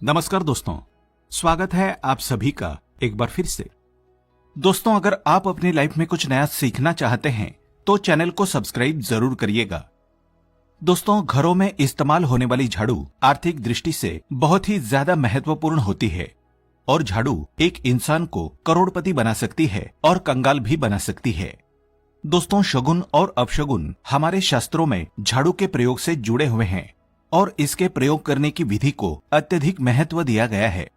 नमस्कार दोस्तों, स्वागत है आप सभी का एक बार फिर से। दोस्तों, अगर आप अपनी लाइफ में कुछ नया सीखना चाहते हैं तो चैनल को सब्सक्राइब जरूर करिएगा। दोस्तों, घरों में इस्तेमाल होने वाली झाड़ू आर्थिक दृष्टि से बहुत ही ज्यादा महत्वपूर्ण होती है और झाड़ू एक इंसान को करोड़पति बना सकती है और कंगाल भी बना सकती है। दोस्तों, शगुन और अपशगुन हमारे शास्त्रों में झाड़ू के प्रयोग से जुड़े हुए हैं और इसके प्रयोग करने की विधि को अत्यधिक महत्व दिया गया है।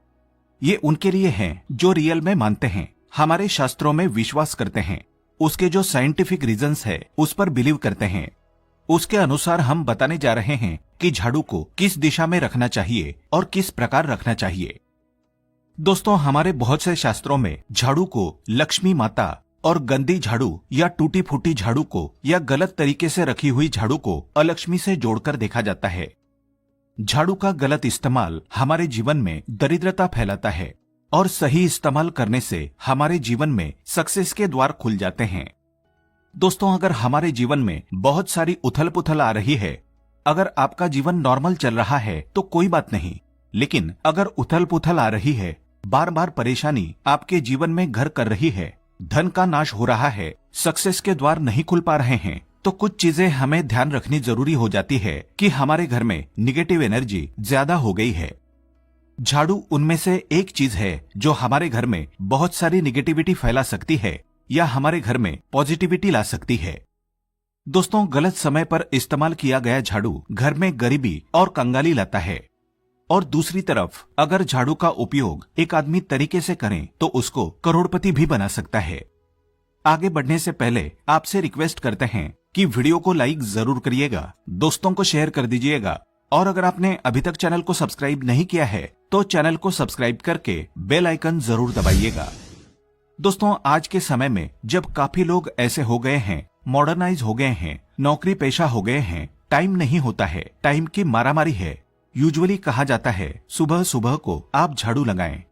ये उनके लिए है जो रियल में मानते हैं, हमारे शास्त्रों में विश्वास करते हैं, उसके जो साइंटिफिक रीजंस है उस पर बिलीव करते हैं। उसके अनुसार हम बताने जा रहे हैं कि झाड़ू को किस दिशा में रखना चाहिए और किस प्रकार रखना चाहिए। दोस्तों, हमारे बहुत से शास्त्रों में झाड़ू को लक्ष्मी माता और गंदी झाड़ू या टूटी फूटी झाड़ू को या गलत तरीके से रखी हुई झाड़ू को अलक्ष्मी से जोड़कर देखा जाता है। झाड़ू का गलत इस्तेमाल हमारे जीवन में दरिद्रता फैलाता है और सही इस्तेमाल करने से हमारे जीवन में सक्सेस के द्वार खुल जाते हैं। दोस्तों, अगर हमारे जीवन में बहुत सारी उथल पुथल आ रही है, अगर आपका जीवन नॉर्मल चल रहा है तो कोई बात नहीं, लेकिन अगर उथल पुथल आ रही है, बार बार परेशानी आपके जीवन में घर कर रही है, धन का नाश हो रहा है, सक्सेस के द्वार नहीं खुल पा रहे हैं, तो कुछ चीजें हमें ध्यान रखनी जरूरी हो जाती है कि हमारे घर में निगेटिव एनर्जी ज्यादा हो गई है। झाड़ू उनमें से एक चीज है जो हमारे घर में बहुत सारी निगेटिविटी फैला सकती है या हमारे घर में पॉजिटिविटी ला सकती है। दोस्तों, गलत समय पर इस्तेमाल किया गया झाड़ू घर में गरीबी और कंगाली लाता है और दूसरी तरफ अगर झाड़ू का उपयोग एक आदमी तरीके से करें तो उसको करोड़पति भी बना सकता है। आगे बढ़ने से पहले आपसे रिक्वेस्ट करते हैं कि वीडियो को लाइक जरूर करिएगा, दोस्तों को शेयर कर दीजिएगा और अगर आपने अभी तक चैनल को सब्सक्राइब नहीं किया है तो चैनल को सब्सक्राइब करके बेल आइकन जरूर दबाइएगा। दोस्तों, आज के समय में जब काफी लोग ऐसे हो गए हैं, मॉडर्नाइज हो गए हैं, नौकरी पेशा हो गए हैं, टाइम नहीं होता है, टाइम की मारामारी है। यूजुअली कहा जाता है सुबह सुबह को आप झाड़ू लगाएं,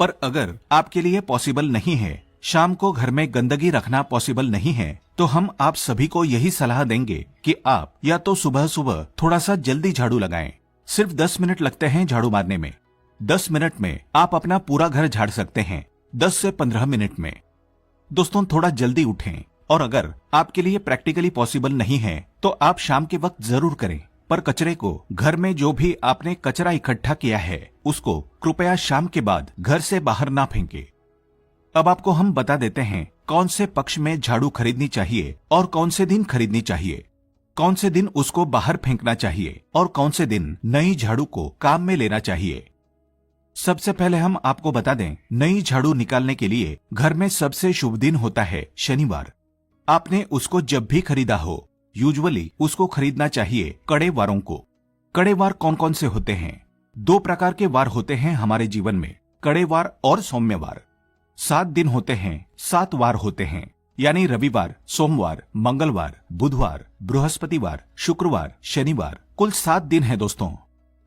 पर अगर आपके लिए पॉसिबल नहीं है, शाम को घर में गंदगी रखना पॉसिबल नहीं है, तो हम आप सभी को यही सलाह देंगे कि आप या तो सुबह सुबह थोड़ा सा जल्दी झाड़ू लगाएं। सिर्फ 10 मिनट लगते हैं झाड़ू मारने में। 10 मिनट में आप अपना पूरा घर झाड़ सकते हैं, 10 से 15 मिनट में। दोस्तों, थोड़ा जल्दी उठें और अगर आपके लिए प्रैक्टिकली पॉसिबल नहीं है तो आप शाम के वक्त जरूर करें, पर कचरे को, घर में जो भी आपने कचरा इकट्ठा किया है उसको कृपया शाम के बाद घर से बाहर ना फेंके। अब आपको हम बता देते हैं कौन से पक्ष में झाड़ू खरीदनी चाहिए और कौन से दिन खरीदनी चाहिए, कौन से दिन उसको बाहर फेंकना चाहिए और कौन से दिन नई झाड़ू को काम में लेना चाहिए। सबसे पहले हम आपको बता दें, नई झाड़ू निकालने के लिए घर में सबसे शुभ दिन होता है शनिवार। आपने उसको जब भी खरीदा हो, यूजुअली उसको खरीदना चाहिए कड़े वारों को। कड़े वार कौन कौन से होते हैं? 2 प्रकार के वार होते हैं हमारे जीवन में, कड़े वार और सौम्यवार। 7 दिन होते हैं, 7 वार होते हैं, यानी रविवार, सोमवार, मंगलवार, बुधवार, बृहस्पतिवार, शुक्रवार, शनिवार, कुल 7 दिन है दोस्तों।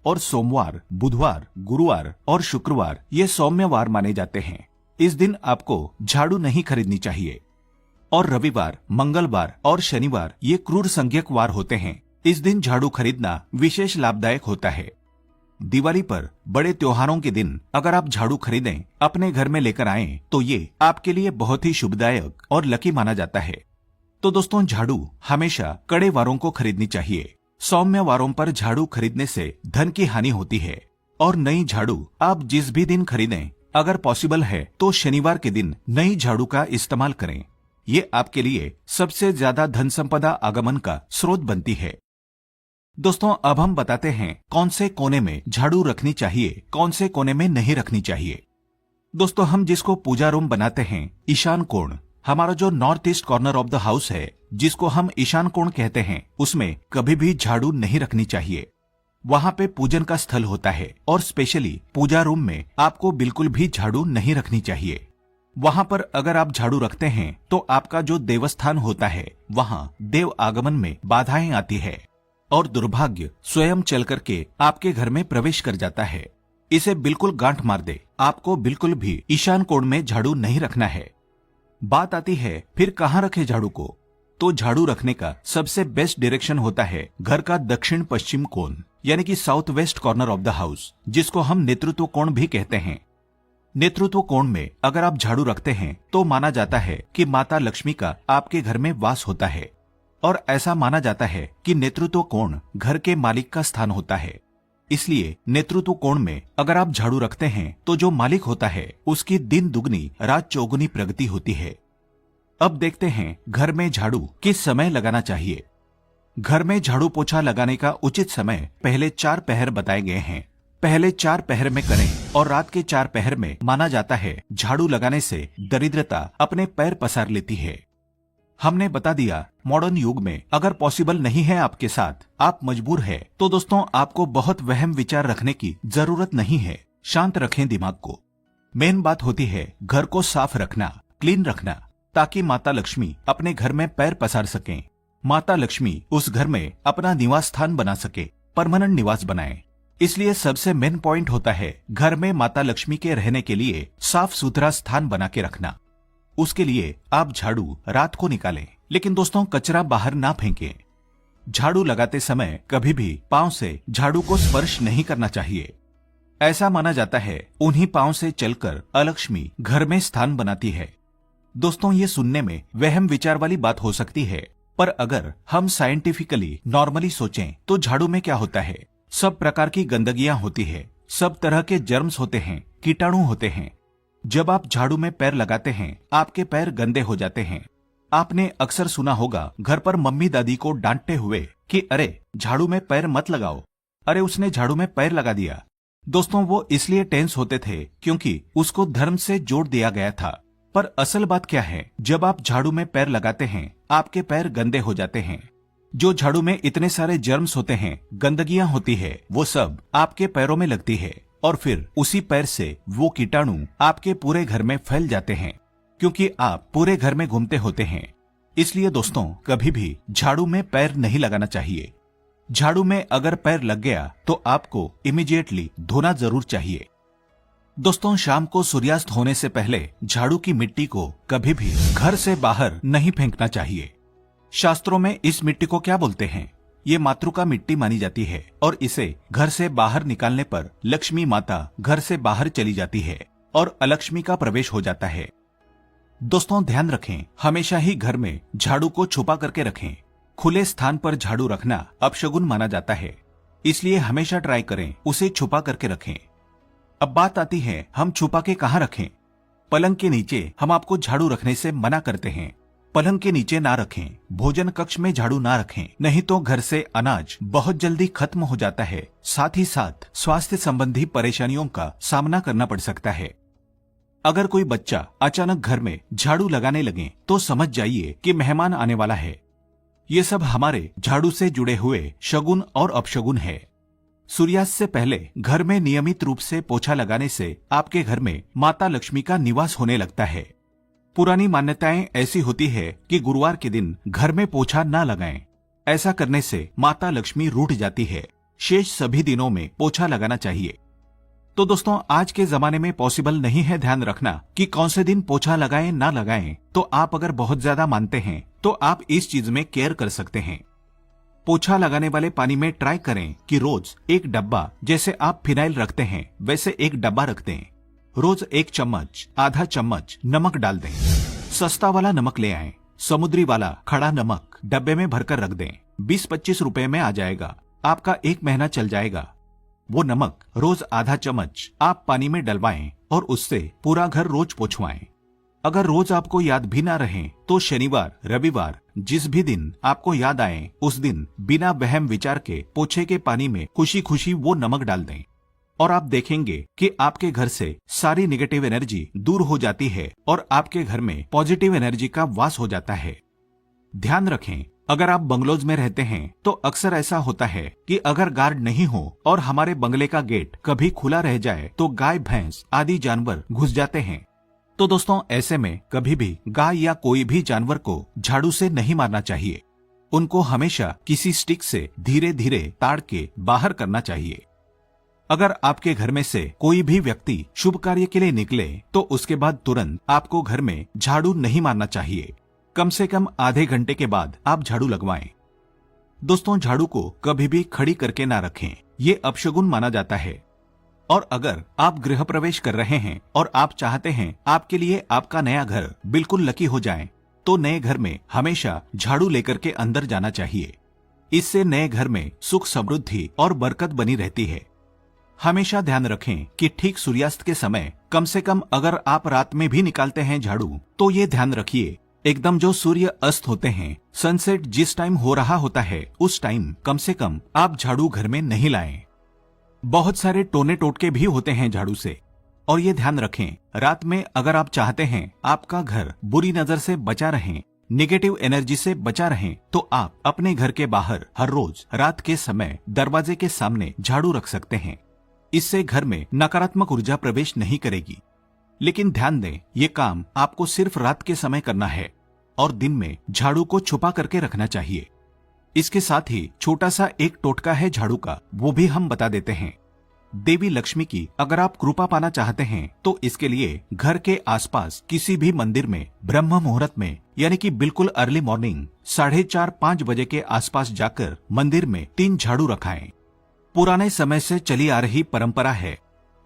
और सोमवार, बुधवार, गुरुवार और शुक्रवार ये सौम्यवार माने जाते हैं। इस दिन आपको झाड़ू नहीं खरीदनी चाहिए। और रविवार, मंगलवार और शनिवार ये क्रूर संज्ञक वार होते हैं। इस दिन झाड़ू खरीदना विशेष लाभदायक होता है। दिवाली पर, बड़े त्योहारों के दिन अगर आप झाड़ू खरीदें, अपने घर में लेकर आएं, तो ये आपके लिए बहुत ही शुभदायक और लकी माना जाता है। तो दोस्तों, झाड़ू हमेशा कड़े वारों को खरीदनी चाहिए। सौम्य वारों पर झाड़ू खरीदने से धन की हानि होती है। और नई झाड़ू आप जिस भी दिन खरीदें, अगर पॉसिबल है तो शनिवार के दिन नई झाड़ू का इस्तेमाल करें। ये आपके लिए सबसे ज्यादा धन संपदा आगमन का स्रोत बनती है। दोस्तों, अब हम बताते हैं कौन से कोने में झाड़ू रखनी चाहिए, कौन से कोने में नहीं रखनी चाहिए। दोस्तों, हम जिसको पूजा रूम बनाते हैं, ईशान कोण, हमारा जो north east corner of the house है, जिसको हम ईशान कोण कहते हैं, उसमें कभी भी झाड़ू नहीं रखनी चाहिए। वहाँ पे पूजन का स्थल होता है और स्पेशली पूजा रूम में आपको बिल्कुल भी झाड़ू नहीं रखनी चाहिए। वहाँ पर अगर आप झाड़ू रखते हैं तो आपका जो देवस्थान होता है, वहाँ देव आगमन में बाधाएं आती है और दुर्भाग्य स्वयं चल करके आपके घर में प्रवेश कर जाता है। इसे बिल्कुल गांठ मार दे, आपको बिल्कुल भी ईशान कोण में झाड़ू नहीं रखना है। बात आती है फिर कहाँ रखे झाड़ू को। तो झाड़ू रखने का सबसे बेस्ट डायरेक्शन होता है घर का दक्षिण पश्चिम कोण, यानी कि south west corner of the house, जिसको हम नेतृत्व कोण भी कहते हैं। नेतृत्व कोण में अगर आप झाड़ू रखते हैं तो माना जाता है कि माता लक्ष्मी का आपके घर में वास होता है, और ऐसा माना जाता है कि नेतृत्व कोण घर के मालिक का स्थान होता है। इसलिए नेतृत्व कोण में अगर आप झाड़ू रखते हैं तो जो मालिक होता है उसकी दिन दुगनी रात चौगुनी प्रगति होती है। अब देखते हैं घर में झाड़ू किस समय लगाना चाहिए। घर में झाड़ू पोछा लगाने का उचित समय पहले 4 पहर बताए गए हैं। पहले 4 पहर में करें और रात के 4 पहर में माना जाता है झाड़ू लगाने से दरिद्रता अपने पैर पसार लेती है। हमने बता दिया मॉडर्न युग में अगर पॉसिबल नहीं है आपके साथ, आप मजबूर है, तो दोस्तों आपको बहुत वहम विचार रखने की जरूरत नहीं है। शांत रखें दिमाग को। मेन बात होती है घर को साफ रखना, क्लीन रखना, ताकि माता लक्ष्मी अपने घर में पैर पसार सकें। माता लक्ष्मी उस घर में अपना निवास स्थान बना सके, परमानेंट निवास बनाए। इसलिए सबसे मेन पॉइंट होता है घर में माता लक्ष्मी के रहने के लिए साफ सुथरा स्थान बना के रखना। उसके लिए आप झाड़ू रात को निकालें, लेकिन दोस्तों कचरा बाहर ना फेंकें। झाड़ू लगाते समय कभी भी पांव से झाड़ू को स्पर्श नहीं करना चाहिए। ऐसा माना जाता है उन्हीं पांव से चलकर अलक्ष्मी घर में स्थान बनाती है। दोस्तों ये सुनने में वहम विचार वाली बात हो सकती है, पर अगर हम साइंटिफिकली नॉर्मली सोचें तो झाड़ू में क्या होता है, सब प्रकार की गंदगियां होती है, सब तरह के जर्म्स होते हैं, कीटाणु होते हैं। जब आप झाड़ू में पैर लगाते हैं आपके पैर गंदे हो जाते हैं। आपने अक्सर सुना होगा घर पर मम्मी दादी को डांटते हुए कि अरे झाड़ू में पैर मत लगाओ, अरे उसने झाड़ू में पैर लगा दिया। दोस्तों वो इसलिए टेंस होते थे क्योंकि उसको धर्म से जोड़ दिया गया था। पर असल बात क्या है, जब आप झाड़ू में पैर लगाते हैं आपके पैर गंदे हो जाते हैं। जो झाड़ू में इतने सारे जर्म्स होते हैं, गंदगियां होती है, वो सब आपके पैरों में लगती है और फिर उसी पैर से वो कीटाणु आपके पूरे घर में फैल जाते हैं, क्योंकि आप पूरे घर में घूमते होते हैं। इसलिए दोस्तों कभी भी झाड़ू में पैर नहीं लगाना चाहिए। झाड़ू में अगर पैर लग गया तो आपको इमीडिएटली धोना जरूर चाहिए। दोस्तों शाम को सूर्यास्त होने से पहले झाड़ू की मिट्टी को कभी भी घर से बाहर नहीं फेंकना चाहिए। शास्त्रों में इस मिट्टी को क्या बोलते हैं, ये मातृका मिट्टी मानी जाती है और इसे घर से बाहर निकालने पर लक्ष्मी माता घर से बाहर चली जाती है और अलक्ष्मी का प्रवेश हो जाता है। दोस्तों ध्यान रखें, हमेशा ही घर में झाड़ू को छुपा करके रखें। खुले स्थान पर झाड़ू रखना अपशगुन माना जाता है, इसलिए हमेशा ट्राई करें उसे छुपा करके रखें। अब बात आती है हम छुपा के कहाँ रखें। पलंग के नीचे हम आपको झाड़ू रखने से मना करते हैं। पलंग के नीचे ना रखें, भोजन कक्ष में झाड़ू ना रखें, नहीं तो घर से अनाज बहुत जल्दी खत्म हो जाता है। साथ ही साथ स्वास्थ्य संबंधी परेशानियों का सामना करना पड़ सकता है। अगर कोई बच्चा अचानक घर में झाड़ू लगाने लगे तो समझ जाइए कि मेहमान आने वाला है। ये सब हमारे झाड़ू से जुड़े हुए शगुन और अपशगुन है। सूर्यास्त से पहले घर में नियमित रूप से पोछा लगाने से आपके घर में माता लक्ष्मी का निवास होने लगता है। पुरानी मान्यताएं ऐसी होती है कि गुरुवार के दिन घर में पोछा ना लगाएं। ऐसा करने से माता लक्ष्मी रूठ जाती है। शेष सभी दिनों में पोछा लगाना चाहिए। तो दोस्तों आज के जमाने में पॉसिबल नहीं है ध्यान रखना कि कौन से दिन पोछा लगाएं ना लगाएं। तो आप अगर बहुत ज्यादा मानते हैं तो आप इस चीज में केयर कर सकते हैं। पोछा लगाने वाले पानी में ट्राई करें कि रोज एक डब्बा, जैसे आप फिनाइल रखते हैं वैसे एक डब्बा रख दें। रोज 1 चम्मच, आधा चम्मच नमक डाल दें। सस्ता वाला नमक ले आएं, समुद्री वाला खड़ा नमक डब्बे में भरकर रख दें। 20-25 रुपए में आ जाएगा, आपका 1 महीना चल जाएगा। वो नमक रोज आधा चम्मच आप पानी में डलवाएं और उससे पूरा घर रोज पोंछवाएं। अगर रोज आपको याद भी ना रहे तो शनिवार, रविवार जिस भी दिन आपको याद आए उस दिन बिना वहम विचार के पोछे के पानी में खुशी खुशी वो नमक डाल दें और आप देखेंगे कि आपके घर से सारी नेगेटिव एनर्जी दूर हो जाती है और आपके घर में पॉजिटिव एनर्जी का वास हो जाता है। ध्यान रखें, अगर आप बंगलोज में रहते हैं तो अक्सर ऐसा होता है कि अगर गार्ड नहीं हो और हमारे बंगले का गेट कभी खुला रह जाए तो गाय, भैंस आदि जानवर घुस जाते हैं। तो दोस्तों ऐसे में कभी भी गाय या कोई भी जानवर को झाड़ू से नहीं मारना चाहिए। उनको हमेशा किसी स्टिक से धीरे धीरे ताड़ के बाहर करना चाहिए। अगर आपके घर में से कोई भी व्यक्ति शुभ कार्य के लिए निकले तो उसके बाद तुरंत आपको घर में झाड़ू नहीं मारना चाहिए। कम से कम आधे घंटे के बाद आप झाड़ू लगवाएं। दोस्तों, झाड़ू को कभी भी खड़ी करके ना रखें, ये अपशगुन माना जाता है। और अगर आप गृह प्रवेश कर रहे हैं और आप चाहते हैं आपके लिए आपका नया घर बिल्कुल लकी हो जाए, तो नए घर में हमेशा झाड़ू लेकर के अंदर जाना चाहिए। इससे नए घर में सुख समृद्धि और बरकत बनी रहती है। हमेशा ध्यान रखें कि ठीक सूर्यास्त के समय, कम से कम अगर आप रात में भी निकालते हैं झाड़ू, तो ये ध्यान रखिए एकदम जो सूर्य अस्त होते हैं, सनसेट जिस टाइम हो रहा होता है, उस टाइम कम से कम आप झाड़ू घर में नहीं लाएं। बहुत सारे टोने टोटके भी होते हैं झाड़ू से, और ये ध्यान रखें रात में अगर आप चाहते हैं आपका घर बुरी नजर से बचा रहे, नेगेटिव एनर्जी से बचा रहे, तो आप अपने घर के बाहर हर रोज रात के समय दरवाजे के सामने झाड़ू रख सकते हैं। इससे घर में नकारात्मक ऊर्जा प्रवेश नहीं करेगी। लेकिन ध्यान दें, ये काम आपको सिर्फ रात के समय करना है और दिन में झाड़ू को छुपा करके रखना चाहिए। इसके साथ ही छोटा सा एक टोटका है झाड़ू का, वो भी हम बता देते हैं। देवी लक्ष्मी की अगर आप कृपा पाना चाहते हैं, तो इसके लिए घर के आसपास किसी भी मंदिर में ब्रह्म मुहूर्त में, यानी कि बिल्कुल अर्ली मॉर्निंग 4:30-5 बजे के आसपास जाकर मंदिर में 3 झाड़ू रखाएं। पुराने समय से चली आ रही परंपरा है।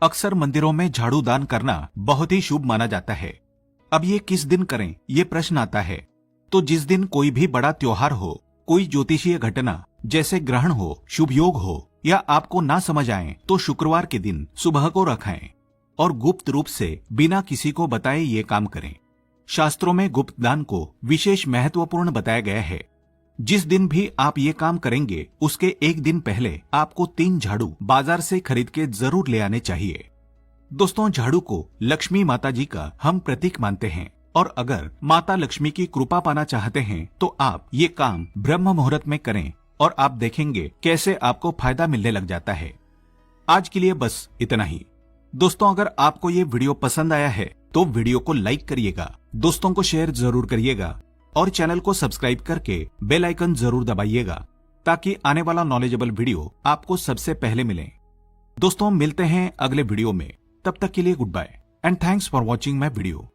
अक्सर मंदिरों में झाड़ू दान करना बहुत ही शुभ माना जाता है। अब ये किस दिन करें, ये प्रश्न आता है। तो जिस दिन कोई भी बड़ा त्योहार हो, कोई ज्योतिषीय घटना जैसे ग्रहण हो, शुभ योग हो, या आपको ना समझ आए, तो शुक्रवार के दिन सुबह को रखाएं और गुप्त रूप से बिना किसी को बताए ये काम करें। शास्त्रों में गुप्त दान को विशेष महत्वपूर्ण बताया गया है। जिस दिन भी आप ये काम करेंगे, उसके एक दिन पहले आपको 3 झाड़ू बाजार से खरीद के जरूर ले आने चाहिए। दोस्तों, झाड़ू को लक्ष्मी माता जी का हम प्रतीक मानते हैं, और अगर माता लक्ष्मी की कृपा पाना चाहते हैं, तो आप ये काम ब्रह्म मुहूर्त में करें और आप देखेंगे कैसे आपको फायदा मिलने लग जाता है। आज के लिए बस इतना ही। दोस्तों, अगर आपको ये वीडियो पसंद आया है, तो वीडियो को लाइक करिएगा, दोस्तों को शेयर जरूर करिएगा और चैनल को सब्सक्राइब करके बेल आइकन जरूर दबाइएगा, ताकि आने वाला नॉलेजेबल वीडियो आपको सबसे पहले मिले। दोस्तों, मिलते हैं अगले वीडियो में। तब तक के लिए good bye and thanks for watching my video.